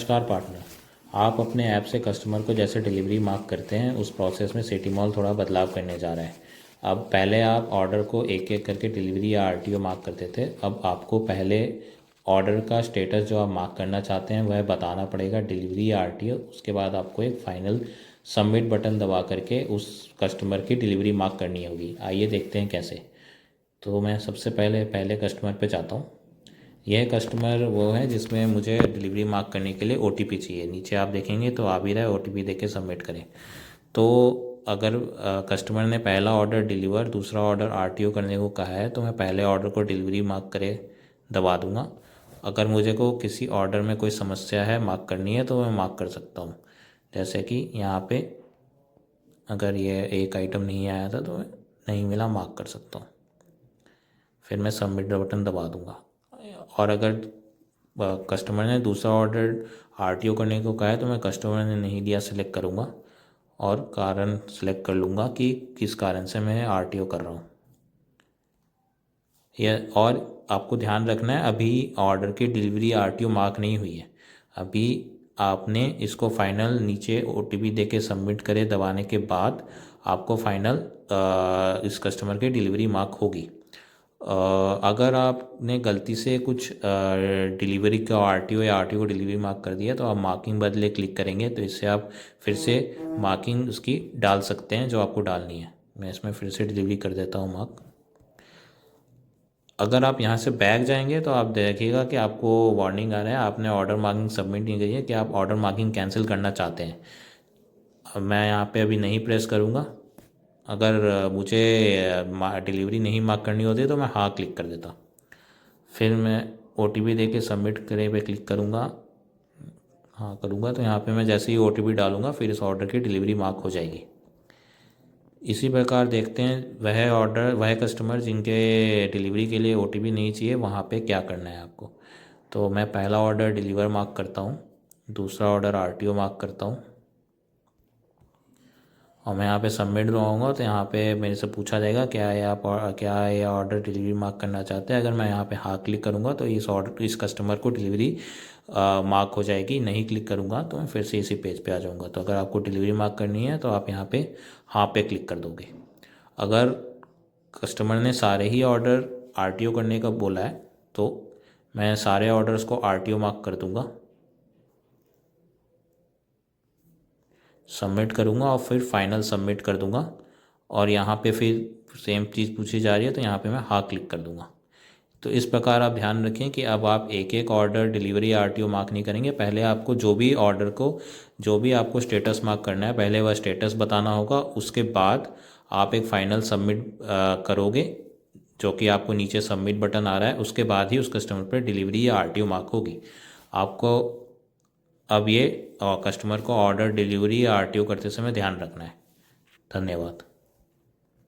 नमस्कार पार्टनर। आप अपने ऐप से कस्टमर को जैसे डिलीवरी मार्क करते हैं उस प्रोसेस में सिटी मॉल थोड़ा बदलाव करने जा रहा है। अब पहले आप ऑर्डर को एक एक करके डिलीवरी या आरटीओ मार्क करते थे। अब आपको पहले ऑर्डर का स्टेटस जो आप मार्क करना चाहते हैं वह बताना पड़ेगा, डिलीवरी या आरटीओ। उसके बाद आपको एक फाइनल सबमिट बटन दबा करके उस कस्टमर की डिलीवरी मार्क करनी होगी। आइए देखते हैं कैसे। तो मैं सबसे पहले कस्टमर पे जाता हूँ। यह कस्टमर वो है जिसमें मुझे डिलीवरी मार्क करने के लिए ओटीपी चाहिए। नीचे आप देखेंगे तो आ भी रहा है, ओटीपी देके सबमिट करें। तो अगर कस्टमर ने पहला ऑर्डर डिलीवर, दूसरा ऑर्डर आरटीओ करने को कहा है तो मैं पहले ऑर्डर को डिलीवरी मार्क करे दबा दूंगा। अगर मुझे को किसी ऑर्डर में कोई समस्या है मार्क करनी है तो मैं मार्क कर सकता हूँ। जैसे कि यहाँ पे अगर ये एक आइटम नहीं आया था तो मैं नहीं मिला, मार्क कर सकता हूँ। फिर मैं सबमिट बटन दबा दूंगा। और अगर कस्टमर ने दूसरा ऑर्डर आरटीओ करने को कहा है तो मैं कस्टमर ने नहीं दिया सेलेक्ट करूँगा और कारण सेलेक्ट कर लूँगा कि किस कारण से मैं आरटीओ कर रहा हूँ। यह और आपको ध्यान रखना है, अभी ऑर्डर की डिलीवरी आरटीओ मार्क नहीं हुई है। अभी आपने इसको फाइनल नीचे ओटीपी देके सबमिट करे दबाने के बाद आपको फाइनल इस कस्टमर की डिलीवरी मार्क होगी। अगर आपने गलती से कुछ डिलीवरी का आरटीओ या आरटीओ को डिलीवरी मार्क कर दिया तो आप मार्किंग बदले क्लिक करेंगे तो इससे आप फिर से मार्किंग उसकी डाल सकते हैं जो आपको डालनी है। मैं इसमें फिर से डिलीवरी कर देता हूँ मार्क। अगर आप यहाँ से बैक जाएंगे तो आप देखिएगा कि आपको वार्निंग आ रहा है, आपने ऑर्डर मार्किंग सबमिट नहीं की है, कि आप ऑर्डर मार्किंग कैंसिल करना चाहते हैं। अब मैं यहाँ पे अभी नहीं प्रेस करूँगा। अगर मुझे डिलीवरी नहीं मार्क करनी होती तो मैं हाँ क्लिक कर देता। फिर मैं ओटीपी देके सबमिट करे पे क्लिक करूँगा, हाँ करूँगा। तो यहाँ पे मैं जैसे ही ओटीपी डालूँगा फिर इस ऑर्डर की डिलीवरी मार्क हो जाएगी। इसी प्रकार देखते हैं वह कस्टमर जिनके डिलीवरी के लिए ओटीपी नहीं चाहिए वहाँ पे क्या करना है आपको। तो मैं पहला ऑर्डर डिलीवर मार्क करता हूँ, दूसरा ऑर्डर आरटीओ मार्क करता हूँ और मैं यहाँ पे सबमिट दबाऊँगा तो यहाँ पे मेरे से पूछा जाएगा क्या ये ऑर्डर डिलीवरी मार्क करना चाहते हैं। अगर मैं यहाँ पे हाँ क्लिक करूँगा तो इस कस्टमर को डिलीवरी मार्क हो जाएगी। नहीं क्लिक करूँगा तो मैं फिर से इसी पेज पे आ जाऊँगा। तो अगर आपको डिलीवरी मार्क करनी है तो आप यहाँ पे हाँ पे क्लिक कर दोगे। अगर कस्टमर ने सारे ही ऑर्डर आरटीओ करने का बोला है तो मैं सारे ऑर्डर्स को आरटीओ मार्क कर दूँगा, सबमिट करूँगा और फिर फाइनल सबमिट कर दूँगा। और यहाँ पे फिर सेम चीज़ पूछी जा रही है तो यहाँ पे मैं हाँ क्लिक कर दूँगा। तो इस प्रकार आप ध्यान रखें कि अब आप एक एक ऑर्डर डिलीवरी आरटीओ मार्क नहीं करेंगे। पहले आपको जो भी आपको स्टेटस मार्क करना है पहले वह स्टेटस बताना होगा। उसके बाद आप एक फ़ाइनल सबमिट करोगे जो कि आपको नीचे सबमिट बटन आ रहा है। उसके बाद ही उस कस्टमर पर डिलीवरी या आरटीओ मार्क होगी। आपको अब ये कस्टमर को ऑर्डर डिलीवरी या आरटीओ करते समय ध्यान रखना है। धन्यवाद।